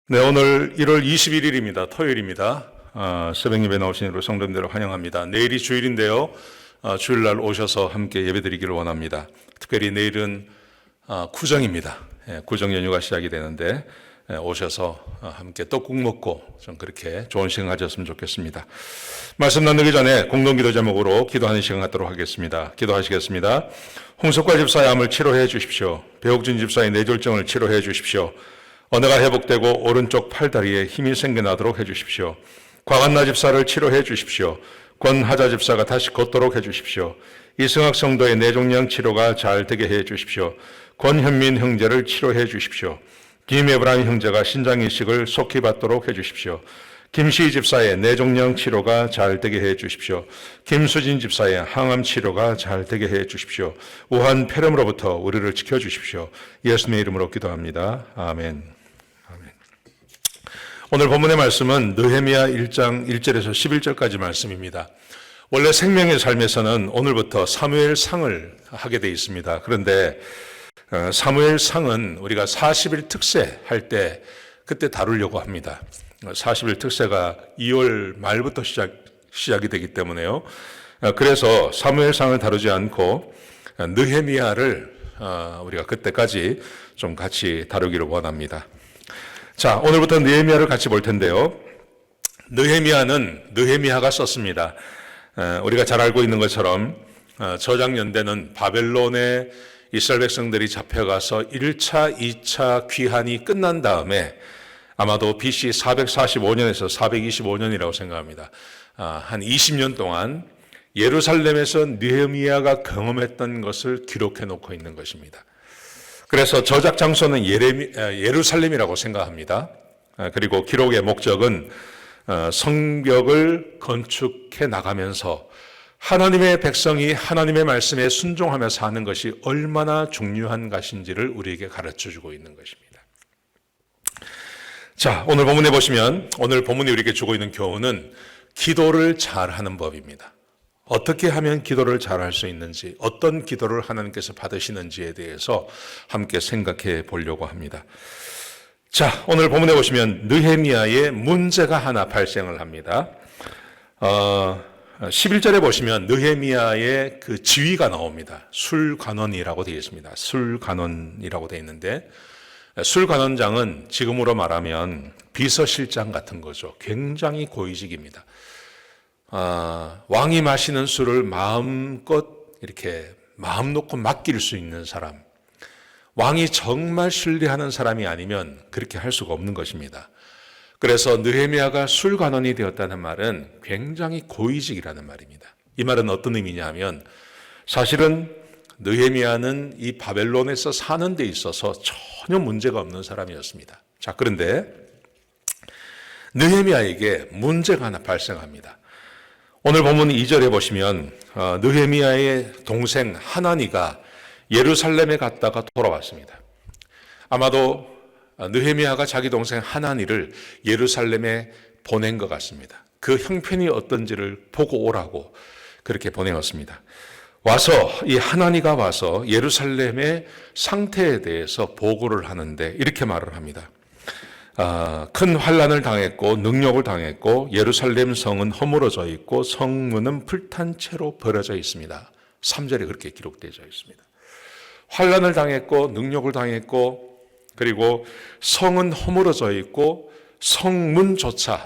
네, 오늘 1월 21일입니다. 토요일입니다. 새벽 예배 나오신 여러분 성도님들을 환영합니다. 내일이 주일인데요. 주일날 오셔서 함께 예배드리기를 원합니다. 특별히 내일은 구정입니다. 구정 연휴가 시작이 되는데 오셔서 함께 떡국 먹고 좀 그렇게 좋은 시간 가졌으면 좋겠습니다. 말씀 나누기 전에 공동기도 제목으로 기도하는 시간 갖도록 하겠습니다. 기도하시겠습니다. 홍석과 집사의 암을 치료해 주십시오. 배옥준 집사의 뇌졸중을 치료해 주십시오. 언어가 회복되고 오른쪽 팔다리에 힘이 생겨나도록 해주십시오. 광한나 집사를 치료해 주십시오. 권하자 집사가 다시 걷도록 해주십시오. 이승학 성도의 뇌종양 치료가 잘 되게 해 주십시오. 권현민 형제를 치료해 주십시오. 김에브라임 형제가 신장 이식을 속히 받도록 해주십시오. 김시희 집사의 뇌종양 치료가 잘 되게 해 주십시오. 김수진 집사의 항암 치료가 잘 되게 해 주십시오. 우한 폐렴으로부터 우리를 지켜주십시오. 예수님의 이름으로 기도합니다. 아멘. 오늘 본문의 말씀은 느헤미야 1장 1절에서 11절까지 말씀입니다. 원래 생명의 삶에서는 오늘부터 사무엘상을 하게 되어 있습니다. 그런데 사무엘상은 우리가 40일 특세 할 때 그때 다루려고 합니다. 40일 특세가 2월 말부터 시작이 되기 때문에요. 그래서 사무엘상을 다루지 않고 느헤미야를 우리가 그때까지 좀 같이 다루기를 원합니다. 자, 오늘부터 느헤미야를 같이 볼 텐데요. 느헤미야는 느헤미야가 썼습니다. 우리가 잘 알고 있는 것처럼 저작년대는 바벨론에 이스라엘 백성들이 잡혀가서 1차, 2차 귀환이 끝난 다음에 아마도 BC 445년에서 425년이라고 생각합니다. 한 20년 동안 예루살렘에서 느헤미야가 경험했던 것을 기록해 놓고 있는 것입니다. 그래서 저작 장소는 예루살렘이라고 생각합니다. 그리고 기록의 목적은 성벽을 건축해 나가면서 하나님의 백성이 하나님의 말씀에 순종하며 사는 것이 얼마나 중요한 것인지를 우리에게 가르쳐주고 있는 것입니다. 자, 오늘 본문에 보시면 오늘 본문이 우리에게 주고 있는 교훈은 기도를 잘하는 법입니다. 어떻게 하면 기도를 잘할 수 있는지, 어떤 기도를 하나님께서 받으시는지에 대해서 함께 생각해 보려고 합니다. 자, 오늘 본문에 보시면 느헤미야의 문제가 하나 발생을 합니다. 11절에 보시면 느헤미야의 그 지위가 나옵니다. 술관원이라고 되어 있습니다. 술관원이라고 되어 있는데 술관원장은 지금으로 말하면 비서실장 같은 거죠. 굉장히 고위직입니다. 왕이 마시는 술을 마음껏 이렇게 마음 놓고 맡길 수 있는 사람, 왕이 정말 신뢰하는 사람이 아니면 그렇게 할 수가 없는 것입니다. 그래서 느헤미야가 술관원이 되었다는 말은 굉장히 고위직이라는 말입니다. 이 말은 어떤 의미냐 하면 사실은 느헤미야는 이 바벨론에서 사는 데 있어서 전혀 문제가 없는 사람이었습니다. 자, 그런데 느헤미야에게 문제가 하나 발생합니다. 오늘 본문 2절에 보시면 느헤미야의 동생 하나니가 예루살렘에 갔다가 돌아왔습니다. 아마도 느헤미야가 자기 동생 하나니를 예루살렘에 보낸 것 같습니다. 그 형편이 어떤지를 보고 오라고 그렇게 보내었습니다. 와서 이 하나니가 와서 예루살렘의 상태에 대해서 보고를 하는데 이렇게 말을 합니다. 큰 환난을 당했고 능욕을 당했고 예루살렘 성은 허물어져 있고 성문은 불탄 채로 버려져 있습니다. 3절에 그렇게 기록되어 있습니다. 환난을 당했고 능욕을 당했고 그리고 성은 허물어져 있고 성문조차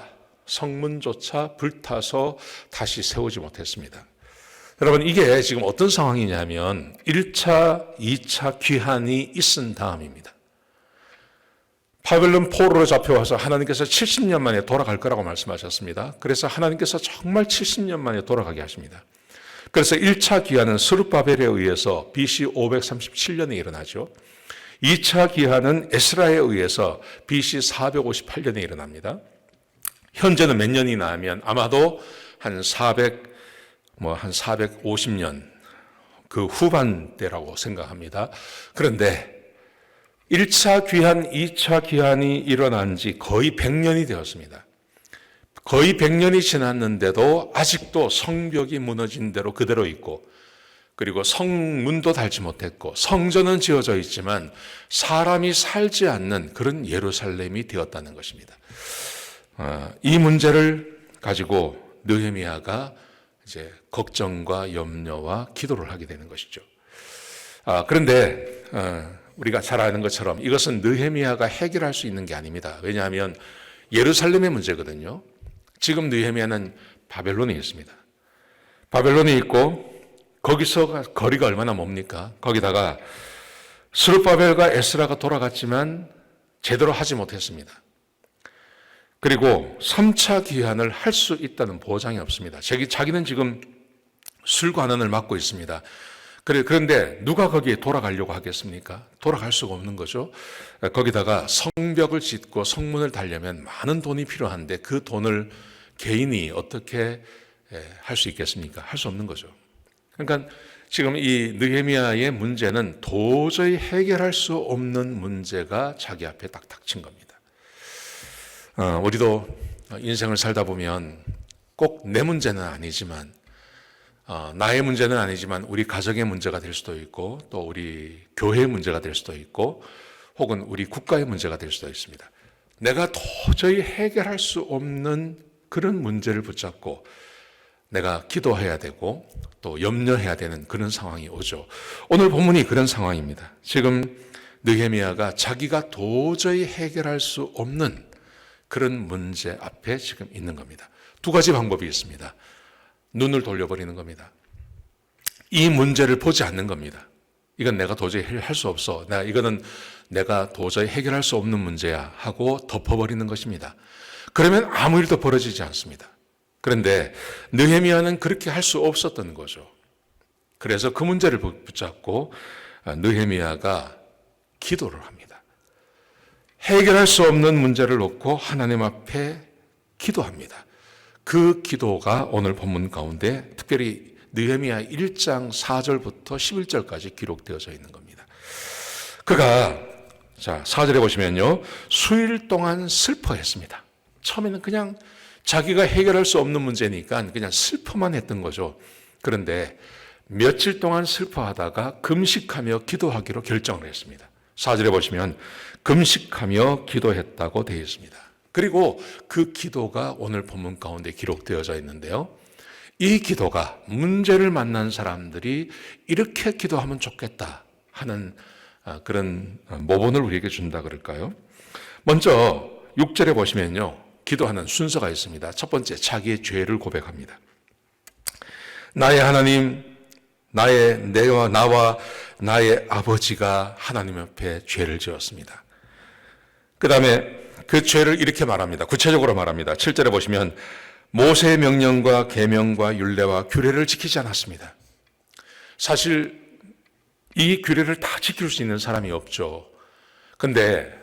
불타서 다시 세우지 못했습니다. 여러분, 이게 지금 어떤 상황이냐면 1차, 2차 귀환이 있은 다음입니다. 바벨론 포로로 잡혀와서 하나님께서 70년 만에 돌아갈 거라고 말씀하셨습니다. 그래서 하나님께서 정말 70년 만에 돌아가게 하십니다. 그래서 1차 기한은 스룹바벨에 의해서 BC 537년에 일어나죠. 2차 기한은 에스라에 의해서 BC 458년에 일어납니다. 현재는 몇 년이나 하면 아마도 한 450년 그 후반대라고 생각합니다. 그런데 1차 귀환, 2차 귀환이 일어난 지 거의 100년이 되었습니다. 거의 100년이 지났는데도 아직도 성벽이 무너진 대로 그대로 있고 그리고 성문도 닳지 못했고 성전은 지어져 있지만 사람이 살지 않는 그런 예루살렘이 되었다는 것입니다. 이 문제를 가지고 느헤미야가 이제 걱정과 염려와 기도를 하게 되는 것이죠. 그런데 우리가 잘 아는 것처럼 이것은 느헤미야가 해결할 수 있는 게 아닙니다. 왜냐하면 예루살렘의 문제거든요. 지금 느헤미야는 바벨론에 있습니다. 바벨론에 있고 거기서 거리가 얼마나 멉니까? 거기다가 스룹바벨과 에스라가 돌아갔지만 제대로 하지 못했습니다. 그리고 3차 기한을 할 수 있다는 보장이 없습니다. 자기는 지금 술관원을 맡고 있습니다. 그런데 누가 거기에 돌아가려고 하겠습니까? 돌아갈 수가 없는 거죠. 거기다가 성벽을 짓고 성문을 달려면 많은 돈이 필요한데 그 돈을 개인이 어떻게 할 수 있겠습니까? 할 수 없는 거죠. 그러니까 지금 이 느헤미야의 문제는 도저히 해결할 수 없는 문제가 자기 앞에 딱 닥친 겁니다. 우리도 인생을 살다 보면 꼭 내 문제는 아니지만 나의 문제는 아니지만 우리 가정의 문제가 될 수도 있고 또 우리 교회의 문제가 될 수도 있고 혹은 우리 국가의 문제가 될 수도 있습니다. 내가 도저히 해결할 수 없는 그런 문제를 붙잡고 내가 기도해야 되고 또 염려해야 되는 그런 상황이 오죠. 오늘 본문이 그런 상황입니다. 지금 느헤미야가 자기가 도저히 해결할 수 없는 그런 문제 앞에 지금 있는 겁니다. 두 가지 방법이 있습니다. 눈을 돌려버리는 겁니다. 이 문제를 보지 않는 겁니다. 이건 내가 도저히 할 수 없어. 이거는 내가 도저히 해결할 수 없는 문제야 하고 덮어버리는 것입니다. 그러면 아무 일도 벌어지지 않습니다. 그런데 느헤미야는 그렇게 할 수 없었던 거죠. 그래서 그 문제를 붙잡고 느헤미야가 기도를 합니다. 해결할 수 없는 문제를 놓고 하나님 앞에 기도합니다. 그 기도가 오늘 본문 가운데 특별히 느헤미야 1장 4절부터 11절까지 기록되어져 있는 겁니다. 그가 4절에 보시면요. 수일 동안 슬퍼했습니다. 처음에는 그냥 자기가 해결할 수 없는 문제니까 그냥 슬퍼만 했던 거죠. 그런데 며칠 동안 슬퍼하다가 금식하며 기도하기로 결정을 했습니다. 4절에 보시면 금식하며 기도했다고 되어 있습니다. 그리고 그 기도가 오늘 본문 가운데 기록되어져 있는데요. 이 기도가 문제를 만난 사람들이 이렇게 기도하면 좋겠다 하는 그런 모본을 우리에게 준다 그럴까요? 먼저 6절에 보시면요. 기도하는 순서가 있습니다. 첫 번째, 자기의 죄를 고백합니다. 나의 하나님, 나와 나의 아버지가 하나님 앞에 죄를 지었습니다. 그 다음에 그 죄를 이렇게 말합니다. 구체적으로 말합니다. 7절에 보시면 모세의 명령과 계명과 율례와 규례를 지키지 않았습니다. 사실 이 규례를 다 지킬 수 있는 사람이 없죠. 근데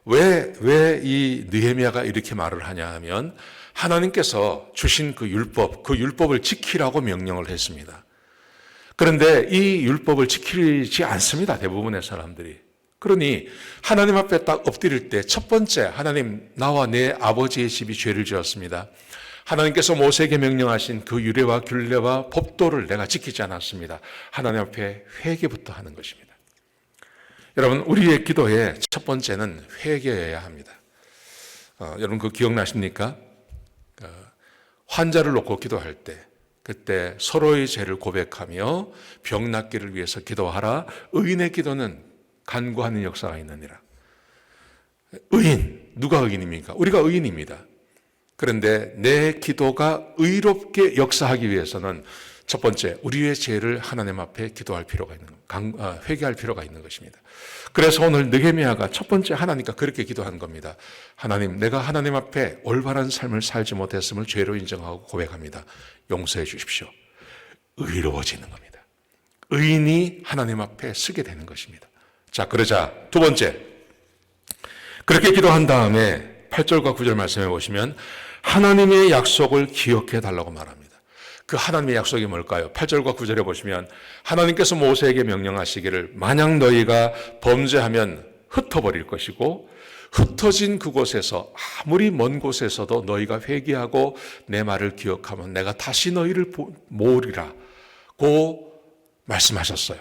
왜 이 느헤미야가 이렇게 말을 하냐 하면 하나님께서 주신 그 율법을 지키라고 명령을 했습니다. 그런데 이 율법을 지키지 않습니다. 대부분의 사람들이. 그러니 하나님 앞에 딱 엎드릴 때 첫 번째, 하나님, 나와 내 아버지의 집이 죄를 지었습니다. 하나님께서 모세에게 명령하신 그 유례와 균례와 법도를 내가 지키지 않았습니다. 하나님 앞에 회개부터 하는 것입니다. 여러분, 우리의 기도의 첫 번째는 회개여야 합니다. 여러분 그 기억나십니까? 환자를 놓고 기도할 때 그때 서로의 죄를 고백하며 병 낫기를 위해서 기도하라. 의인의 기도는 간구하는 역사가 있느니라. 의인, 누가 의인입니까? 우리가 의인입니다. 그런데 내 기도가 의롭게 역사하기 위해서는 첫 번째, 우리의 죄를 하나님 앞에 기도할 필요가 있는, 회개할 필요가 있는 것입니다. 그래서 오늘 느헤미야가 첫 번째 하나님과 그렇게 기도한 겁니다. 하나님, 내가 하나님 앞에 올바른 삶을 살지 못했음을 죄로 인정하고 고백합니다. 용서해 주십시오. 의로워지는 겁니다. 의인이 하나님 앞에 서게 되는 것입니다. 자, 그러자 두 번째, 그렇게 기도한 다음에 8절과 9절 말씀해 보시면 하나님의 약속을 기억해 달라고 말합니다. 그 하나님의 약속이 뭘까요? 8절과 9절에 보시면 하나님께서 모세에게 명령하시기를 만약 너희가 범죄하면 흩어버릴 것이고 흩어진 그곳에서 아무리 먼 곳에서도 너희가 회개하고 내 말을 기억하면 내가 다시 너희를 모으리라 고 말씀하셨어요.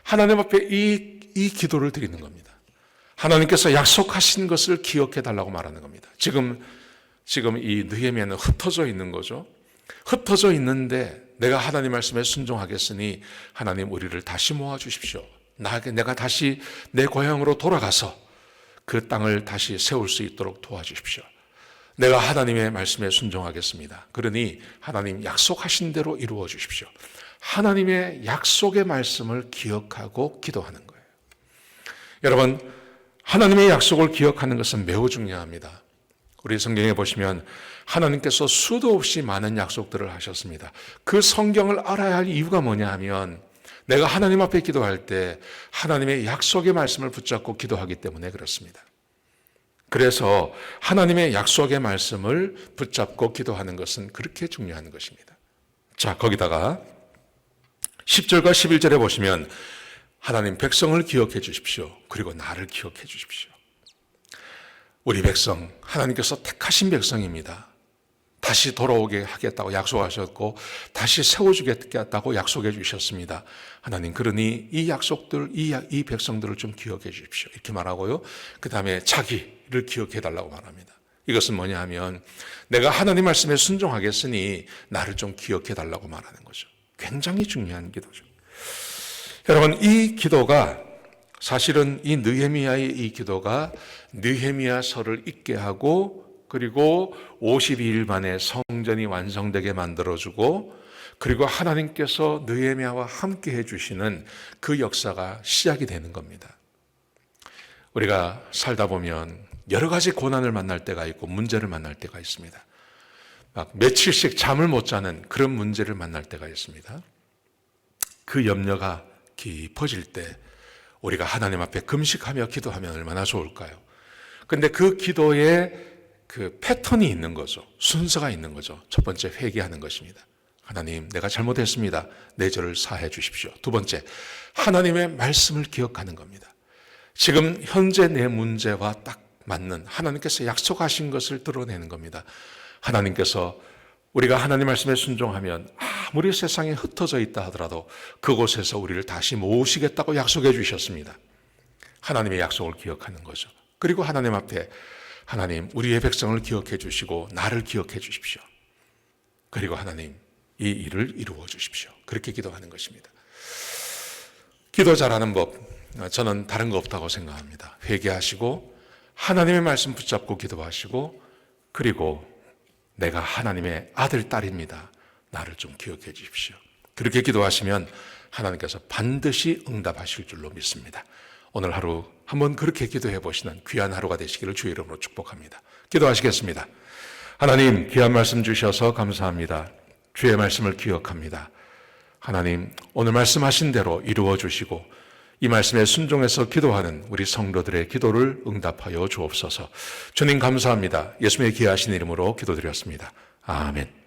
하나님 앞에 이 기도를 드리는 겁니다. 하나님께서 약속하신 것을 기억해 달라고 말하는 겁니다. 지금 이 느헤미야는 흩어져 있는 거죠. 흩어져 있는데 내가 하나님 말씀에 순종하겠으니 하나님 우리를 다시 모아 주십시오. 내가 다시 내 고향으로 돌아가서 그 땅을 다시 세울 수 있도록 도와주십시오. 내가 하나님의 말씀에 순종하겠습니다. 그러니 하나님 약속하신 대로 이루어 주십시오. 하나님의 약속의 말씀을 기억하고 기도하는 거예요. 여러분, 하나님의 약속을 기억하는 것은 매우 중요합니다. 우리 성경에 보시면 하나님께서 수도 없이 많은 약속들을 하셨습니다. 그 성경을 알아야 할 이유가 뭐냐 하면 내가 하나님 앞에 기도할 때 하나님의 약속의 말씀을 붙잡고 기도하기 때문에 그렇습니다. 그래서 하나님의 약속의 말씀을 붙잡고 기도하는 것은 그렇게 중요한 것입니다. 자, 거기다가 10절과 11절에 보시면 하나님 백성을 기억해 주십시오. 그리고 나를 기억해 주십시오. 우리 백성, 하나님께서 택하신 백성입니다. 다시 돌아오게 하겠다고 약속하셨고 다시 세워주겠다고 약속해 주셨습니다. 하나님, 그러니 이 약속들, 이 백성들을 좀 기억해 주십시오. 이렇게 말하고요. 그 다음에 자기를 기억해 달라고 말합니다. 이것은 뭐냐 하면 내가 하나님 말씀에 순종하겠으니 나를 좀 기억해 달라고 말하는 거죠. 굉장히 중요한 기도죠. 여러분, 이 기도가 사실은 이 느헤미야의 이 기도가 느헤미야서를 읽게 하고 그리고 52일 만에 성전이 완성되게 만들어주고 그리고 하나님께서 느헤미야와 함께 해주시는 그 역사가 시작이 되는 겁니다. 우리가 살다 보면 여러 가지 고난을 만날 때가 있고 문제를 만날 때가 있습니다. 막 며칠씩 잠을 못 자는 그런 문제를 만날 때가 있습니다. 그 염려가 깊어질 때 우리가 하나님 앞에 금식하며 기도하면 얼마나 좋을까요? 근데 그 기도에 그 패턴이 있는 거죠. 순서가 있는 거죠. 첫 번째, 회개하는 것입니다. 하나님, 내가 잘못했습니다. 내 죄를 사해 주십시오. 두 번째, 하나님의 말씀을 기억하는 겁니다. 지금 현재 내 문제와 딱 맞는 하나님께서 약속하신 것을 드러내는 겁니다. 하나님께서 우리가 하나님 말씀에 순종하면 아무리 세상에 흩어져 있다 하더라도 그곳에서 우리를 다시 모으시겠다고 약속해 주셨습니다. 하나님의 약속을 기억하는 거죠. 그리고 하나님 앞에 하나님, 우리의 백성을 기억해 주시고 나를 기억해 주십시오. 그리고 하나님, 이 일을 이루어 주십시오. 그렇게 기도하는 것입니다. 기도 잘하는 법, 저는 다른 거 없다고 생각합니다. 회개하시고 하나님의 말씀 붙잡고 기도하시고 그리고 내가 하나님의 아들, 딸입니다. 나를 좀 기억해 주십시오. 그렇게 기도하시면 하나님께서 반드시 응답하실 줄로 믿습니다. 오늘 하루 한번 그렇게 기도해 보시는 귀한 하루가 되시기를 주의 이름으로 축복합니다. 기도하시겠습니다. 하나님, 귀한 말씀 주셔서 감사합니다. 주의 말씀을 기억합니다. 하나님, 오늘 말씀하신 대로 이루어 주시고 이 말씀에 순종해서 기도하는 우리 성도들의 기도를 응답하여 주옵소서. 주님 감사합니다. 예수님의 귀하신 이름으로 기도드렸습니다. 아멘.